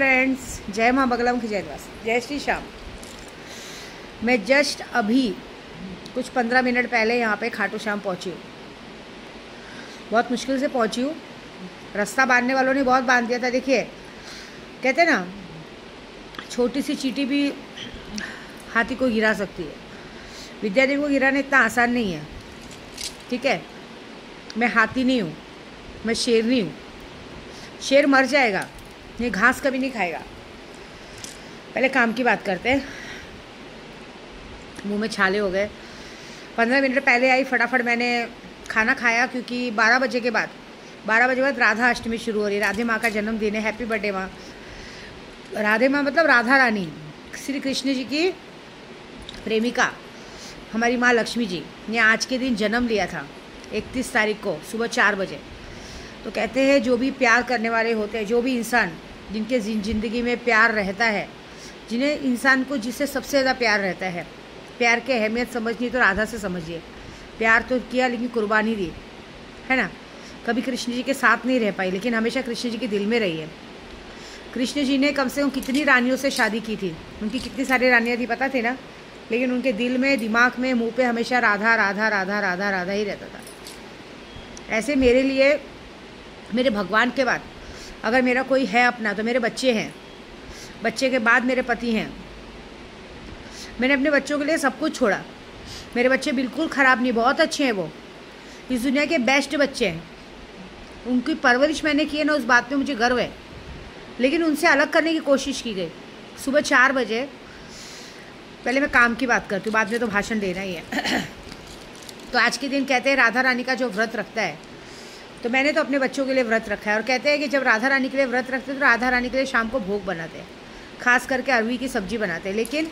Friends, जय माँ बगला मुखी, जय दास, जय श्री श्याम। मैं जस्ट अभी कुछ 15 मिनट पहले यहाँ पे खाटू श्याम पहुँची हूँ। बहुत मुश्किल से पहुँची हूँ। रास्ता बांधने वालों ने बहुत बांध दिया था। देखिए, कहते ना, छोटी सी चींटी भी हाथी को गिरा सकती है। विद्यादेवी को गिराना इतना आसान नहीं है। ठीक है, मैं हाथी नहीं हूँ, मैं शेरनी हूँ। शेर मर जाएगा, ये घास कभी नहीं खाएगा। पहले काम की बात करते हैं। मुंह में छाले हो गए। 15 मिनट पहले आई, फटाफट मैंने खाना खाया, क्योंकि 12 बजे बाद राधा अष्टमी शुरू हो रही है। राधे माँ का जन्मदिन है। हैप्पी बर्थडे माँ। राधे माँ मतलब राधा रानी, श्री कृष्ण जी की प्रेमिका, हमारी माँ लक्ष्मी जी ने आज के दिन जन्म लिया था, 31 तारीख को सुबह 4 बजे। तो कहते हैं, जो भी प्यार करने वाले होते हैं, जो भी इंसान जिनके ज़िंदगी में प्यार रहता है, जिन्हें इंसान को जिससे सबसे ज़्यादा प्यार रहता है, प्यार की अहमियत समझनी तो राधा से समझिए। प्यार तो किया लेकिन कुर्बानी दी, है ना। कभी कृष्ण जी के साथ नहीं रह पाई, लेकिन हमेशा कृष्ण जी के दिल में रही है। कृष्ण जी ने कम से कम कितनी रानियों से शादी की थी, उनकी कितनी सारी रानियाँ थी पता थे ना, लेकिन उनके दिल में, दिमाग में, मुंह पे हमेशा राधा राधा राधा राधा राधा ही रहता था। ऐसे मेरे लिए, मेरे भगवान के बाद अगर मेरा कोई है अपना, तो मेरे बच्चे हैं। बच्चे के बाद मेरे पति हैं। मैंने अपने बच्चों के लिए सब कुछ छोड़ा। मेरे बच्चे बिल्कुल ख़राब नहीं, बहुत अच्छे हैं। वो इस दुनिया के बेस्ट बच्चे हैं। उनकी परवरिश मैंने की है ना, उस बात पे मुझे गर्व है। लेकिन उनसे अलग करने की कोशिश की गई। सुबह 4 बजे, पहले मैं काम की बात करती हूँ, बाद में तो भाषण देना ही है। तो आज के दिन कहते हैं राधा रानी का जो व्रत रखता है, तो मैंने तो अपने बच्चों के लिए व्रत रखा है। और कहते हैं कि जब राधा रानी के लिए व्रत रखते हैं तो राधा रानी के लिए शाम को भोग बनाते हैं, खास करके अरवी की सब्जी बनाते हैं। लेकिन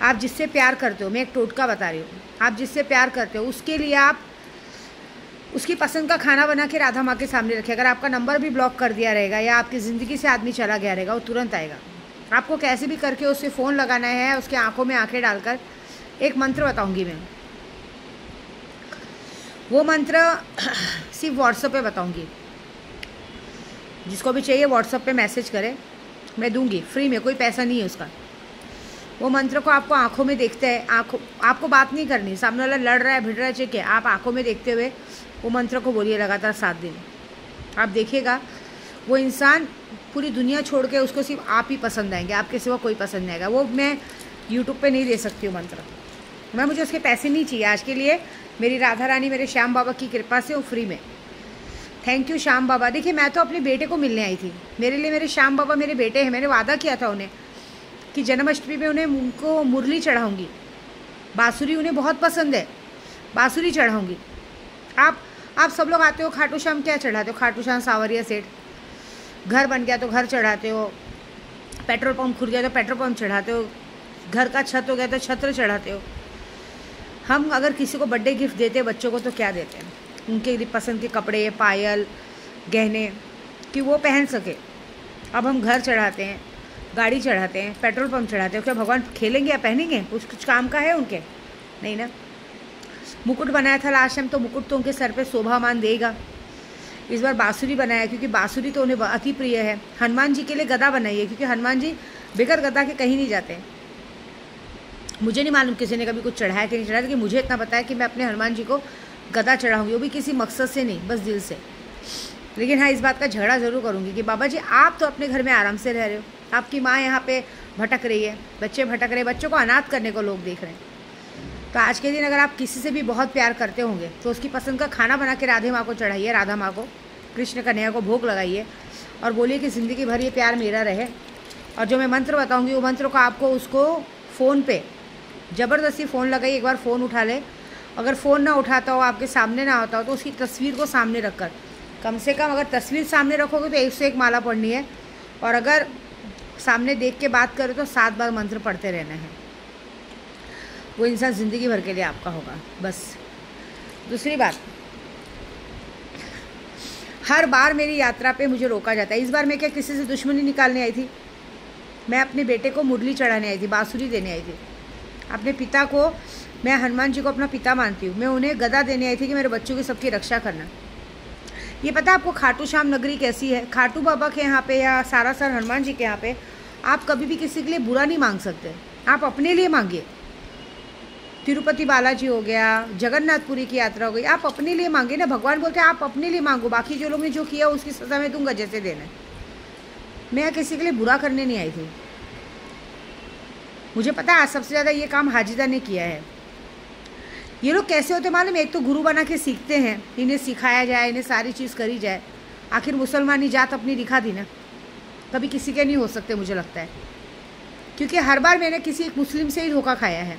आप जिससे प्यार करते हो, मैं एक टोटका बता रही हूँ, आप जिससे प्यार करते हो उसके लिए आप उसकी पसंद का खाना बना के राधा माँ के सामने रखें। अगर आपका नंबर भी ब्लॉक कर दिया रहेगा या आपकी ज़िंदगी से आदमी चला गया रहेगा, वो तुरंत आएगा। आपको कैसे भी करके उससे फ़ोन लगाना है, उसके आँखों में आँखें डालकर एक मंत्र बताऊँगी मैं। वो मंत्र सिर्फ व्हाट्सएप पे बताऊंगी। जिसको भी चाहिए व्हाट्सएप पे मैसेज करे, मैं दूंगी फ्री में, कोई पैसा नहीं है उसका। वो मंत्र को आपको आंखों में देखते हैं, आपको बात नहीं करनी, सामने वाला लड़ रहा है, भिड़ रहा है, चाहिए आप आंखों में देखते हुए वो मंत्र को बोलिए लगातार 7 दिन। आप देखिएगा वो इंसान पूरी दुनिया छोड़ के, उसको सिर्फ आप ही पसंद आएंगे, आपके सिवा कोई पसंद नहीं आएगा। वो मैं यूट्यूब पर नहीं दे सकती हूँ मंत्र, मुझे उसके पैसे नहीं चाहिए। आज के लिए मेरी राधा रानी, मेरे श्याम बाबा की कृपा से वो फ्री में। थैंक यू श्याम बाबा। देखिए, मैं तो अपने बेटे को मिलने आई थी। मेरे लिए मेरे श्याम बाबा मेरे बेटे हैं। मैंने वादा किया था उन्हें कि जन्माष्टमी में उनको मुरली चढ़ाऊँगी। बाँसुरी उन्हें बहुत पसंद है, बाँसुरी चढ़ाऊँगी। आप सब लोग आते हो, खाटू श्याम क्या चढ़ाते हो? खाटू श्याम सावरिया सेठ। घर बन गया तो घर चढ़ाते हो, पेट्रोल पंप खुल गया तो पेट्रोल पंप चढ़ाते हो, घर का छत हो गया तो छत्र चढ़ाते हो। हम अगर किसी को बर्थडे गिफ्ट देते हैं बच्चों को, तो क्या देते हैं? उनके लिए पसंद के कपड़े, पायल, गहने, कि वो पहन सके। अब हम घर चढ़ाते हैं, गाड़ी चढ़ाते हैं, पेट्रोल पंप चढ़ाते हैं। क्या भगवान खेलेंगे या पहनेंगे? कुछ काम का है उनके? नहीं ना। मुकुट बनाया था लास्ट टाइम, तो मुकुट तो उनके सर पे शोभामान देगा। इस बार बाँसुरी बनाया, क्योंकि बाँसुरी तो उन्हें अति प्रिय है। हनुमान जी के लिए गदा बनाई है, क्योंकि हनुमान जी बगैर गदा के कहीं नहीं जाते। मुझे नहीं मालूम किसी ने कभी कुछ चढ़ाया कि नहीं चढ़ाया, लेकिन मुझे इतना पता है कि मैं अपने हनुमान जी को गदा चढ़ाऊंगी, वो भी किसी मकसद से नहीं, बस दिल से। लेकिन हाँ, इस बात का झगड़ा ज़रूर करूँगी कि बाबा जी, आप तो अपने घर में आराम से रह रहे हो, आपकी माँ यहाँ पे भटक रही है, बच्चे भटक रहे, बच्चों को अनाथ करने को लोग देख रहे हैं। तो आज के दिन अगर आप किसी से भी बहुत प्यार करते होंगे, तो उसकी पसंद का खाना बना के राधे माँ को चढ़ाइए, राधा माँ को, कृष्ण कन्हैया को भोग लगाइए, और बोलिए कि ज़िंदगी भर ये प्यार मेरा रहे। और जो मैं मंत्र बताऊँगी, वो मंत्र को आपको उसको फ़ोन पे ज़बरदस्ती फ़ोन लगाइए। एक बार फ़ोन उठा ले, अगर फ़ोन ना उठाता हो, आपके सामने ना होता हो, तो उसकी तस्वीर को सामने रखकर, कम से कम अगर तस्वीर सामने रखोगे तो 101 माला पढ़नी है, और अगर सामने देख के बात करो तो 7 बार मंत्र पढ़ते रहना है। वो इंसान ज़िंदगी भर के लिए आपका होगा। बस दूसरी बात, हर बार मेरी यात्रा पे मुझे रोका जाता है। इस बार मैं क्या किसी से दुश्मनी निकालने आई थी? मैं अपने बेटे को मुरली चढ़ाने आई थी, बाँसुरी देने आई थी। अपने पिता को, मैं हनुमान जी को अपना पिता मानती हूँ, मैं उन्हें गदा देने आई थी कि मेरे बच्चों की सबकी रक्षा करना। ये पता है आपको खाटू श्याम नगरी कैसी है? खाटू बाबा के यहाँ पे या सारासर हनुमान जी के यहाँ पे आप कभी भी किसी के लिए बुरा नहीं मांग सकते, आप अपने लिए मांगिए। तिरुपति बालाजी हो गया, जगन्नाथपुरी की यात्रा हो गई, आप अपने लिए मांगे ना। भगवान बोलते हैं आप अपने लिए मांगो, बाकी जो लोग ने जो किया उसकी सज़ा मैं दूंगा जैसे देना है। मैं किसी के लिए बुरा करने नहीं आई थी। मुझे पता है आज सबसे ज़्यादा ये काम हाजिदा ने किया है। ये लोग कैसे होते मालूम? एक तो गुरु बना के सीखते हैं, इन्हें सिखाया जाए, इन्हें सारी चीज़ करी जाए। आखिर मुसलमानी जात अपनी दिखा दी ना, कभी किसी के नहीं हो सकते मुझे लगता है, क्योंकि हर बार मैंने किसी एक मुस्लिम से ही धोखा खाया है।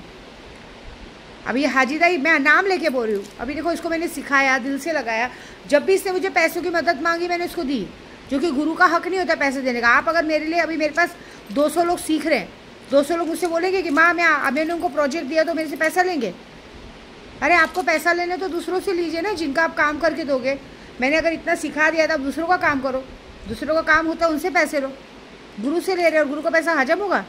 अब ये हाजिदा ही मैं नाम लेके बोल रही हूँ। अभी देखो इसको मैंने सिखाया, दिल से लगाया। जब भी इसने मुझे पैसों की मदद मांगी मैंने इसको दी, जो कि गुरु का हक नहीं होता पैसे देने का। आप अगर मेरे लिए, अभी मेरे पास 200 लोग सीख रहे हैं, 200 लोग मुझसे बोलेंगे कि माँ मैंने उनको प्रोजेक्ट दिया तो मेरे से पैसा लेंगे। अरे आपको पैसा लेने तो दूसरों से लीजिए ना, जिनका आप काम करके दोगे। मैंने अगर इतना सिखा दिया था, दूसरों का काम करो, दूसरों का काम होता है उनसे पैसे लो। गुरु से ले रहे और गुरु का पैसा हजम होगा?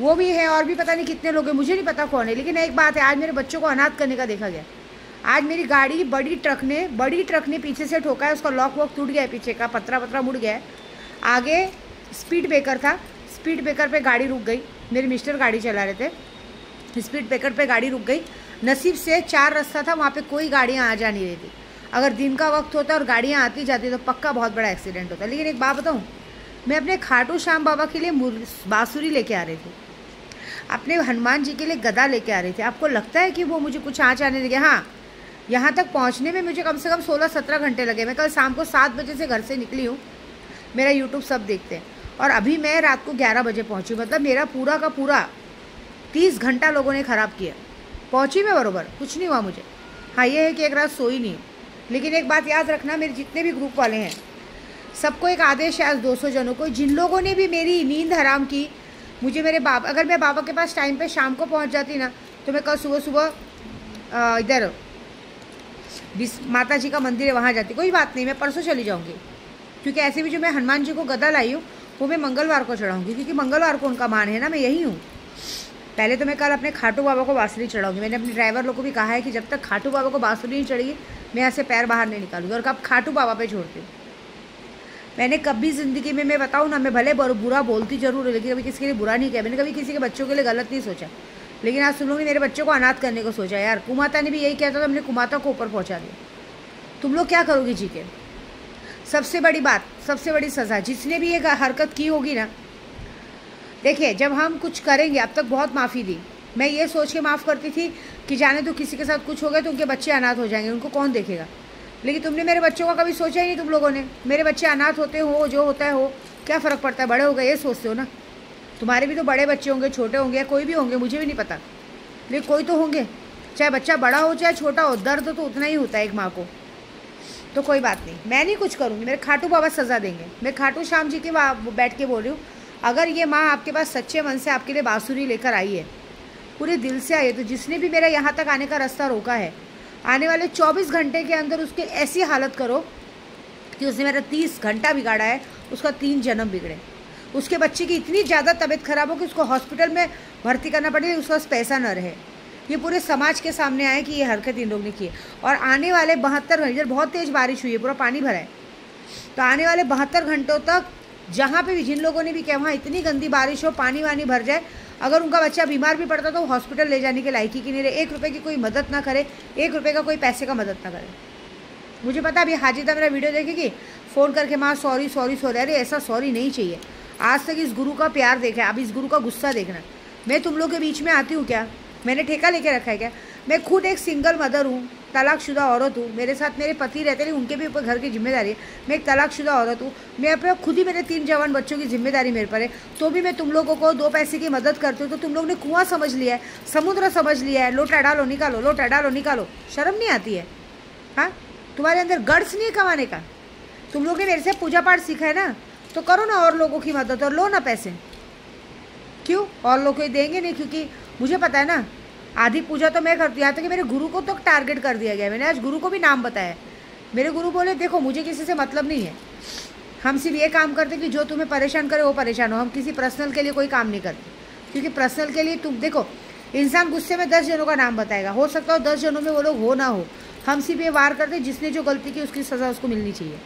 वो भी है और भी पता नहीं कितने लोग हैं, मुझे नहीं पता कौन है। लेकिन एक बात है, आज मेरे बच्चों को अनाथ करने का देखा गया। आज मेरी गाड़ी बड़ी ट्रक ने पीछे से ठोका है, उसका लॉक वॉक टूट गया है, पीछे का पतरा मुड़ गया है। आगे स्पीड ब्रेकर था, स्पीड ब्रेकर पे गाड़ी रुक गई। मेरे मिस्टर गाड़ी चला रहे थे, स्पीड ब्रेकर पे गाड़ी रुक गई। नसीब से 4 रास्ता था, वहाँ पे कोई गाड़ियाँ आ जा नहीं रही थी। अगर दिन का वक्त होता और गाड़ियाँ आती जाती तो पक्का बहुत बड़ा एक्सीडेंट होता। लेकिन एक बात बताऊँ, मैं अपने खाटू श्याम बाबा के लिए बाँसुरी लेके आ रही थी, अपने हनुमान जी के लिए गदा लेके आ रही थी। आपको लगता है कि वो मुझे कुछ आँच आने लगे? हाँ, यहाँ तक पहुँचने में मुझे कम से कम 16-17 घंटे लगे। मैं कल शाम को 7 बजे से घर से निकली हूँ, मेरा यूट्यूब सब देखते हैं, और अभी मैं रात को 11 बजे पहुँची। मतलब मेरा पूरा का पूरा 30 घंटा लोगों ने ख़राब किया। पहुँची मैं बरोबर, कुछ नहीं हुआ मुझे। हाँ, ये है कि एक रात सोई नहीं। लेकिन एक बात याद रखना, मेरे जितने भी ग्रुप वाले हैं सबको एक आदेश है आज 200 जनों को, जिन लोगों ने भी मेरी नींद हराम की, मुझे मेरे बाबा, अगर मैं बाबा के पास टाइम पे शाम को पहुंच जाती ना, तो मैं कल सुबह इधर माता जी का मंदिर है वहाँ जाती। कोई बात नहीं, मैं परसों चली जाऊँगी, क्योंकि ऐसे भी जो मैं हनुमान जी को गदा लाई हूँ वो मैं मंगलवार को चढ़ाऊँगी, क्योंकि मंगलवार को उनका मान है ना, मैं यही हूँ। पहले तो मैं कल अपने खाटू बाबा को बाँसुरी चढ़ाऊँगी। मैंने अपने ड्राइवर लोग को भी कहा है कि जब तक खाटू बाबा को बाँसुरी नहीं चढ़ेगी मैं यहाँ से पैर बाहर नहीं निकालूंगी, और कब खाटू बाबा पे छोड़ती हूँ। मैंने कभी ज़िंदगी में, मैं बताऊँ ना, मैं भले बुरा बोलती जरूर है, लेकिन कभी किसी के लिए बुरा नहीं किया। मैंने कभी किसी के बच्चों के लिए गलत नहीं सोचा। लेकिन आज तुम लोग ने मेरे बच्चों को अनाथ करने को सोचा। यार, कुमाता ने भी यही किया था, तो हमने कुमाता को ऊपर पहुँचा दिया। तुम लोग क्या करोगे जी के? सबसे बड़ी बात, सबसे बड़ी सज़ा, जिसने भी ये हरकत की होगी ना, देखिए जब हम कुछ करेंगे, अब तक बहुत माफ़ी दी, मैं ये सोच के माफ़ करती थी कि जाने तो किसी के साथ कुछ हो गया तो उनके बच्चे अनाथ हो जाएंगे, उनको कौन देखेगा। लेकिन तुमने मेरे बच्चों का कभी सोचा ही नहीं। तुम लोगों ने, मेरे बच्चे अनाथ होते हो, जो होता है हो, क्या फ़र्क पड़ता है, बड़े हो गए ये सोचते हो ना। तुम्हारे भी तो बड़े बच्चे होंगे, छोटे होंगे, या कोई भी होंगे, मुझे भी नहीं पता, लेकिन कोई तो होंगे। चाहे बच्चा बड़ा हो चाहे छोटा हो, दर्द तो उतना ही होता है एक माँ को। तो कोई बात नहीं, मैं नहीं कुछ करूँगी, मेरे खाटू बाबा सज़ा देंगे। मैं खाटू श्याम जी के बैठ के बोल रही हूँ, अगर ये माँ आपके पास सच्चे मन से आपके लिए बाँसुरी लेकर आई है, पूरे दिल से आई है, तो जिसने भी मेरा यहाँ तक आने का रास्ता रोका है, आने वाले 24 घंटे के अंदर उसकी ऐसी हालत करो कि उसने मेरा 30 घंटा बिगाड़ा है, उसका 3 जन्म बिगड़े। उसके बच्चे की इतनी ज़्यादा तबीयत खराब हो कि उसको हॉस्पिटल में भर्ती करना पड़े, उसके पास पैसा न रहे। ये पूरे समाज के सामने आए कि ये हरकत इन लोग ने की है। और आने वाले 72 घंटे, इधर बहुत तेज़ बारिश हुई है, पूरा पानी भरा है, तो आने वाले 72 घंटों तक जहाँ पे भी, जिन लोगों ने भी किया, वहाँ इतनी गंदी बारिश हो, पानी वानी भर जाए, अगर उनका बच्चा बीमार भी पड़ता तो हॉस्पिटल ले जाने के लायकी की नहीं रहे। 1 रुपये की कोई मदद ना करे, 1 रुपये का कोई पैसे का मदद ना करे। मुझे पता अभी हाजिदा मेरा वीडियो देखेगी, फ़ोन करके माँ सॉरी सॉरी सॉरी। अरे ऐसा सॉरी नहीं चाहिए। आज तक इस गुरु का प्यार देखा है, अब इस गुरु का गुस्सा देखना। मैं तुम लोग के बीच में आती हूँ क्या? मैंने ठेका लेके रखा है क्या? मैं खुद एक सिंगल मदर हूँ, तलाकशुदा औरत हूँ। मेरे साथ मेरे पति रहते हैं, उनके भी ऊपर घर की जिम्मेदारी है। मैं एक तलाकशुदा औरत हूँ। मैं अपने खुद ही, मेरे 3 जवान बच्चों की जिम्मेदारी मेरे पर है, तो भी मैं तुम लोगों को 2 पैसे की मदद करती हूँ। तो तुम लोग ने कुआं समझ लिया है, समुद्र समझ लिया है, लोटा डालो निकालो, लोटा डालो निकालो। शर्म नहीं आती है? हाँ, तुम्हारे अंदर गट्स नहीं है कमाने का? तुम लोग ने मेरे से पूजा पाठ सीखा है ना, तो करो ना और लोगों की मदद और लो ना पैसे। क्यों? और लोग कोई देंगे नहीं, क्योंकि मुझे पता है ना, आधी पूजा तो मैं करती हूँ। यहाँ तक कि मेरे गुरु को तो टारगेट कर दिया गया है। मैंने आज गुरु को भी नाम बताया। मेरे गुरु बोले देखो मुझे किसी से मतलब नहीं है, हम सिर्फ ये काम करते कि जो तुम्हें परेशान करे वो परेशान हो। हम किसी पर्सनल के लिए कोई काम नहीं करते, क्योंकि पर्सनल के लिए तुम देखो, इंसान गुस्से में 10 जनों का नाम बताएगा, हो सकता हो 10 जनों में वो लोग हो ना हो, हम सिर्फ ये वार करते जिसने जो गलती की उसकी सज़ा उसको मिलनी चाहिए।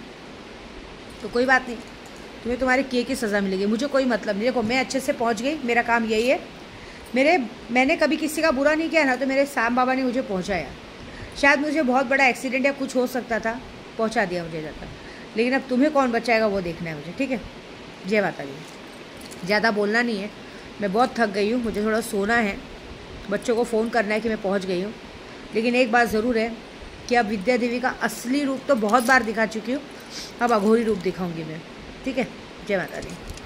तो कोई बात नहीं, तुम्हें तुम्हारे किए की सज़ा मिलेगी, मुझे कोई मतलब नहीं। देखो मैं अच्छे से पहुंच गई, मेरा काम यही है। मैंने कभी किसी का बुरा नहीं किया ना, तो मेरे साम बाबा ने मुझे पहुंचाया। शायद मुझे बहुत बड़ा एक्सीडेंट या कुछ हो सकता था, पहुंचा दिया मुझे जाता, लेकिन अब तुम्हें कौन बचाएगा वो देखना है मुझे, ठीक है। जय माता दी। ज़्यादा बोलना नहीं है, मैं बहुत थक गई हूँ, मुझे थोड़ा सोना है, बच्चों को फ़ोन करना है कि मैं पहुँच गई हूँ। लेकिन एक बात ज़रूर है कि अब विद्या देवी का असली रूप तो बहुत बार दिखा चुकी हूँ, अब अघोरी रूप दिखाऊंगी मैं, ठीक है। जय माता दी।